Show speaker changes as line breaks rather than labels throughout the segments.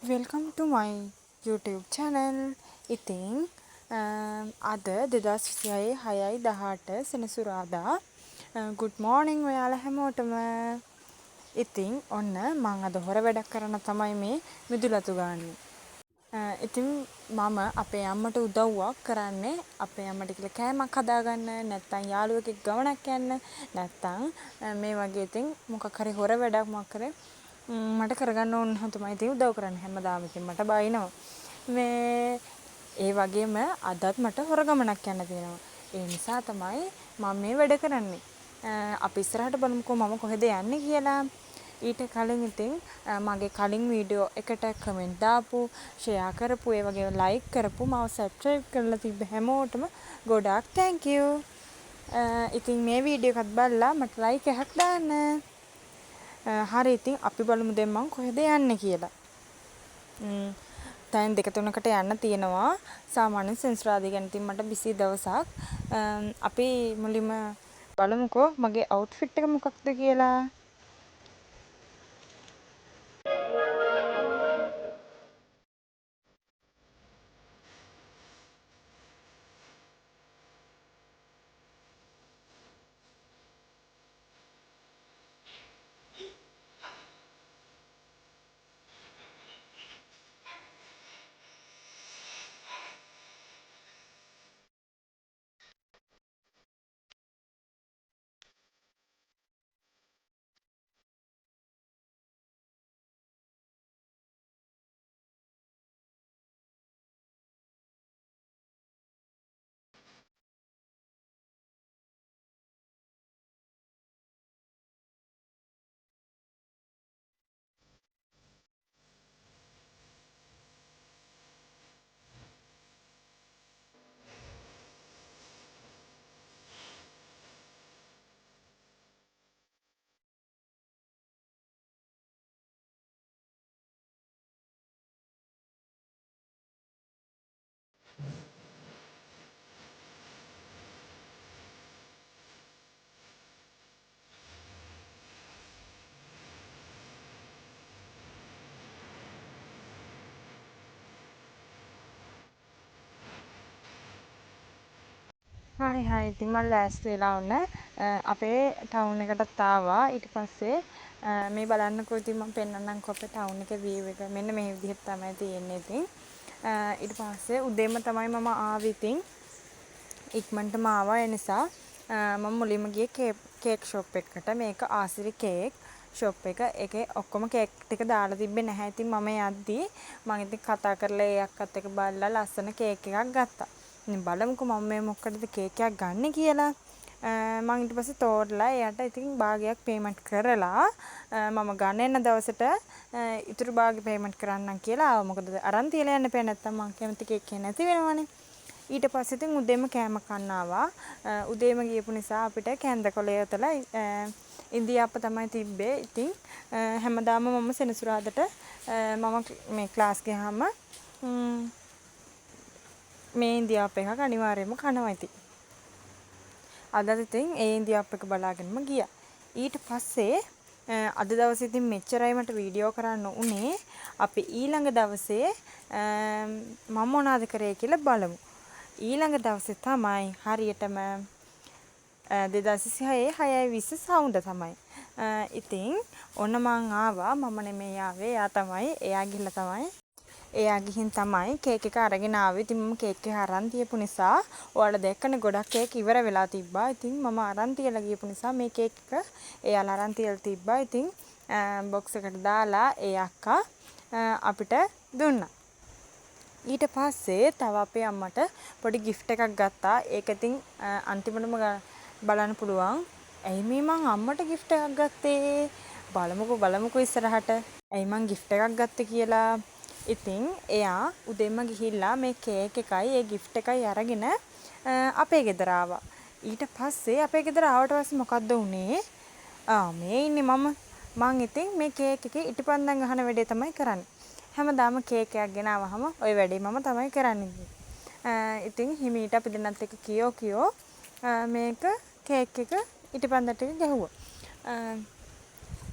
Welcome to my YouTube channel. ඉතින් අද 2026 6යි 18 සෙනසුරාදා good morning ඔයාලා හැමෝටම. ඉතින් ඔන්න මං අද හොර වැඩක් කරන්න තමයි මේ මිදුලතු ගන්නේ. ඉතින් මම අපේ අම්මට උදව්වක් කරන්නේ අපේ අම්මට කියලා කෑමක් හදාගන්න, නැත්නම් යාළුවෙක් ගමනක් යන්න, නැත්නම් මේ වගේ ඉතින් මොකක් හරි හොර වැඩක් මොකක් කරේ මට කරගන්න ඕන නම් තමයි ඉතින් උදව් කරන්නේ. හැමදාම ඉතින් මට බයිනවා. මේ ඒ වගේම අදත් මට හොර ගමනක් යන්න තියෙනවා. ඒ නිසා තමයි මම මේ වැඩ කරන්නේ. අපි ඉස්සරහට බලමුකෝ මම කොහෙද යන්නේ කියලා. ඊට කලින් ඉතින් මගේ කලින් වීඩියෝ එකට කමෙන්ට් දාපු, ෂෙයා කරපු, ඒ වගේම ලයික් කරපු, මාව සබ්ස්ක්‍රයිබ් කරලා තිබ්බ හැමෝටම ගොඩාක් thank you. ඉතින් මේ වීඩියෝ එකත් බලලා මට ලයික් එකක් දාන්න. හරි ඉතින් අපි බලමු දැන් මං කොහෙද යන්නේ කියලා. තැන් දෙක තුනකට යන්න තියෙනවා. සාමාන්‍ය සෙන්සුරාදා ගැන ඉතින් මට බිසි දවසක්. අපි මුලින්ම බලමුකෝ මගේ අවුට්ෆිට් එක මොකක්ද කියලා. හරි ඉතින් මම ලෑස්ති වෙලා ඔන්න අපේ ටවුන් එකටත් ආවා. ඊට පස්සේ මේ බලන්නකෝ ඉතින් මම පෙන්නන්නම්කෝ අපේ ටවුන් එකේ view එක. මෙන්න මේ විදිහට තමයි තියෙන්නේ ඉතින්. ඊට පස්සේ උදේම තමයි මම ආවේ ඉතින්. ඉක්මනටම ආවා ඒ නිසා මම මුලින්ම ගියේ කේක් ෂොප් එකකට. මේක ආසිරි කේක් ෂොප් එක. ඒකේ ඔක්කොම කේක් ටික දාලා තිබ්බේ නැහැ. ඉතින් මම යද්දී මම ඉතින් කතා කරලා ඒ අක්කත් එක්ක බලලා ලස්සන කේක් එකක් ගත්තා. ඉතින් බලමුකෝ මම මේ මොකටද කේක් එකක් ගන්න කියලා. මම ඊට පස්සේ තෝරලා එයාට ඉතින් භාගයක් පේමන්ට් කරලා මම ගන්න එන දවසට ඉතුරු භාගෙ පේමන්ට් කරන්නම් කියලා ආවා. මොකද අරන් තියලා යන්න බෑ නැත්තම් මං කැමති කේක් එක නැති වෙනවනේ. ඊට පස්සේ ඉතින් උදේම කෑම කන්න ආවා. උදේම ගියපු නිසා අපිට කැන්දකොළේ යතලා ඉන්දියාප්ප තමයි තිබ්බේ. ඉතින් හැමදාම මම සෙනසුරාදාට මම මේ ක්ලාස් ගියාම මේ ඉන්දියාප්ප එකක් අනිවාර්යයෙන්ම කනවා ඉතින්. අදත් ඉතින් ඒ ඉන්දියාප්ප එක බලාගෙනම ගියා. ඊට පස්සේ අද දවසේ ඉතින් මෙච්චරයි මට වීඩියෝ කරන්න උනේ. අපි ඊළඟ දවසේ මම මොනවද කරේ කියලා බලමු. ඊළඟ දවසේ තමයි හරියටම 2026 6:20 සවුන්ද තමයි. ඉතින් ඔන්න මං ආවා. මම නෙමෙයි ආවේ. එයා තමයි. එයා ගිහින් තමයි කේක් එක අරගෙන ආවේ. ඉතින් මම කේක් එක අරන් තියපු නිසා ඔයාලා දැක්කනේ ගොඩක් කේක් ඉවර වෙලා තිබ්බා. ඉතින් මම අරන් තියලා ගියපු නිසා මේ කේක් එක එයාලා අරන් තියලා තිබ්බා. ඉතින් බොක්ස් එකට දාලා ඒ අක්කා අපිට දුන්නා. ඊට පස්සේ තව අපේ අම්මට පොඩි gift එකක් ගත්තා. ඒක ඉතින් අන්තිමටම බලන්න පුළුවන්. ඇයි මේ මං අම්මට gift එකක් ගත්තේ? බලමුකෝ ඉස්සරහට. ඇයි මං gift එකක් ගත්තේ කියලා. ඉතින් එයා උදේම ගිහිල්ලා මේ කේක් එකයි ඒ gift එකයි අරගෙන අපේ ගෙදර ආවා. ඊට පස්සේ අපේ ගෙදර ආවට පස්සේ මොකද්ද උනේ? මේ ඉන්නේ මං ඉතින් මේ කේක් එකේ ඉටිපන්දම් ගහන වැඩේ තමයි කරන්නේ. හැමදාම කේක් එකක් ගෙනාවහම ওই වැඩේ මම තමයි කරන්නේ. ඉතින් හිමීට අපි දෙන්නත් එක්ක කියෝ මේක කේක් එක ඉටිපන්දම් ටික ගැහුවා.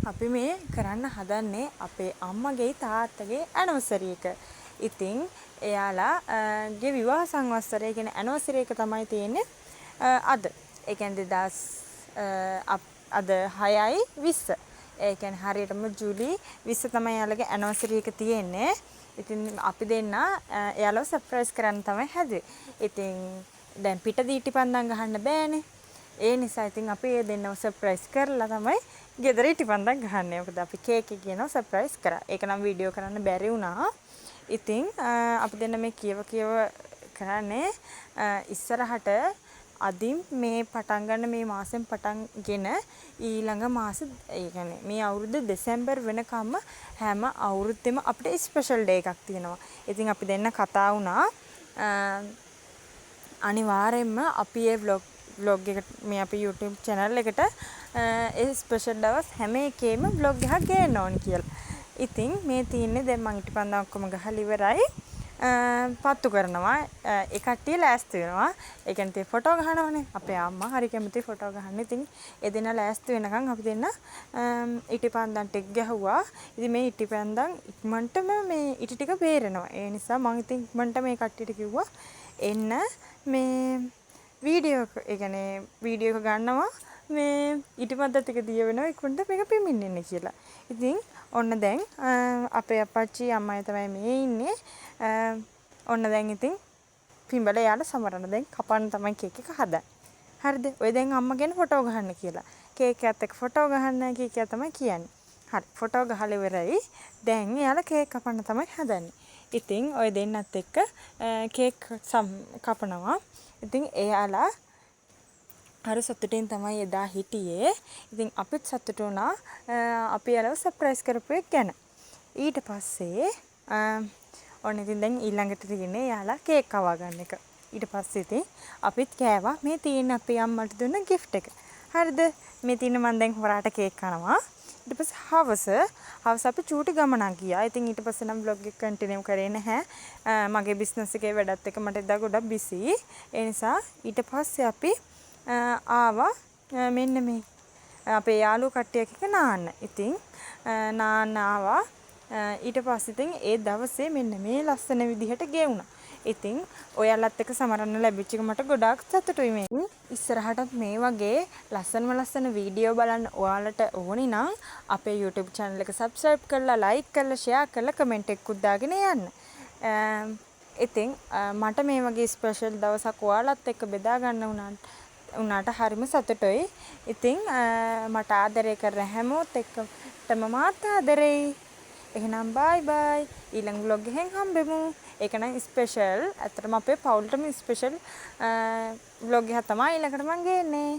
අපි මේ කරන්න හදන්නේ අපේ අම්මගේ තාත්තගේ ඇනිවර්සරි එක. ඉතින් එයාලාගේ විවාහ සංවත්සරය කියන ඇනිවර්සරි එක තමයි තියෙන්නේ අද. ඒ කියන්නේ අද 6යි 20. ඒ කියන්නේ හරියටම ජූලි 20 තමයි එයාලගේ ඇනිවර්සරි එක තියෙන්නේ. ඉතින් අපි දෙන්න එයාලව සර්ප්‍රයිස් කරන්න තමයි හැදුවේ. ඉතින් දැන් පිටදී ඉටිපන්දම් ගහන්න බෑනේ. ඒ නිසා ඉතින් අපි ඒ දෙන්නව සර්ප්‍රයිස් කරලා තමයි ගෙදර ඉටිපන්දම් ගහන්නේ. මොකද අපි කේක් එක ගෙනව සර්ප්‍රයිස් කරා. ඒක නම් වීඩියෝ කරන්න බැරි වුණා. ඉතින් අපි දෙන්න මේ කියව කරන්නේ ඉස්සරහට අදින් මේ පටන් ගන්න මේ මාසෙන් පටන්ගෙන ඊළඟ මාස ඒ කියන්නේ මේ අවුරුදු දෙසැම්බර් වෙනකම්ම හැම අවුරුද්දෙම අපිට ස්පෙෂල් ඩේ එකක් තියෙනවා. ඉතින් අපි දෙන්න කතා වුණා අනිවාර්යෙන්ම අපි ඒ vlog එක මේ අපේ YouTube channel එකට ඒ ස්පෙෂල් දවස් හැම එකේම vlog එකක් ගේන්න ඕනි කියලා. ඉතින් මේ තියෙන්නේ දැන් මං ඉටිපන්දම් ඔක්කොම ගහලා ඉවරයි. පත්තු කරනවා ඒ කට්ටිය ලෑස්ති වෙනවා. ඒ කියන්නේ ෆොටෝ ගහනවනේ. අපේ අම්මා හරි කැමති ෆොටෝ ගහන්න. ඉතින් ඒ දෙන්න ලෑස්ති වෙනකන් අපි දෙන්න ඉටිපන්දම් ටික ගැහුවා. ඉතින් මේ ඉටිපන්දම් ඉක්මනටම මේ ඉටි ටික බේරෙනවා. ඒ නිසා මං ඉතින් ඉක්මනට මේ කට්ටියට කිව්වා එන්න මේ වීඩියෝ ඒ කියන්නේ වීඩියෝ එක ගන්නවා මේ ඉටිපන්දම් ටික දිය වෙනවා ඉක්මනට මේක පිමින්නෙන්න කියලා. ඉතින් ඔන්න දැන් අපේ අපච්චි අම්මයි තමයි මේ ඉන්නේ. ඔන්න දැන් ඉතින් පිඹල යාට සමරන දැන් කපන්න තමයි කේක් එක හදන්නේ. හරිද? ඔය දැන් අම්මා ගැන ෆොටෝ ගහන්න කියලා. කේක් එකත් එක්ක ෆොටෝ ගහන්න කීකියා තමයි කියන්නේ. හරි. ෆොටෝ ගහලා ඉවරයි. දැන් එයාලා කේක් කපන්න තමයි හදන්නේ. ඉතින් ඔය දෙන්නත් එක්ක කේක් කපනවා. ඉතින් එයාලා අර සතුටින් තමයි එදා හිටියේ. ඉතින් අපිත් සතුටු වුණා අපි යාලව සර්ප්‍රයිස් කරපු එක ගැන. ඊට පස්සේ ඔන්න ඉතින් දැන් ඊළඟට තියෙන්නේ යාලා කේක් කවා ගන්න එක. ඊට පස්සේ ඉතින් අපිත් කෑවා මේ තියෙන අපේ අම්මට දුන්න gift එක. හරිද? මේ තියෙන මම දැන් හොරාට කේක් කනවා. ඊට පස්සේ හවස අපි චූටි ගමනක් ගියා. ඉතින් ඊට පස්සේ නම් vlog එක කන්ටිනියු කරේ නැහැ. මගේ බිස්නස් එකේ වැඩත් එක්ක මට එදා ගොඩක් බිසි. ඒ නිසා ඊට පස්සේ අපි ආවා මෙන්න මේ අපේ යාළුවෝ කට්ටියක් එක්ක නාන්න. ඉතින් නාන්න ආවා. ඊට පස්සේ ඉතින් ඒ දවසේ මෙන්න මේ ලස්සන විදිහට ගෙවුණා. ඉතින් ඔයාලත් එක්ක සමරන්න ලැබිච්ච එක මට ගොඩාක් සතුටුයි මේ. ඉස්සරහටත් මේ වගේ ලස්සන වීඩියෝ බලන්න ඔයාලට ඕනි නම් අපේ YouTube channel එක subscribe කරලා like කරලා share කරලා comment එකකුත් දාගෙන යන්න. ඉතින් මට මේ වගේ ස්පෙෂල් දවසක් ඔයාලත් එක්ක බෙදා ගන්න උනාට හරිම සතුටුයි. ඉතින් මට ආදරය කරන හැමෝත් එක්කම මාත් ආදරෙයි. එහෙනම් bye bye. ඊළඟ vlog එකෙන් හම්බෙමු. ඒක නම් ස්පෙෂල්. ඇත්තටම අපේ පවුලටම ස්පෙෂල් vlog එකක් තමයි ඊළඟට මම ගේන්නේ.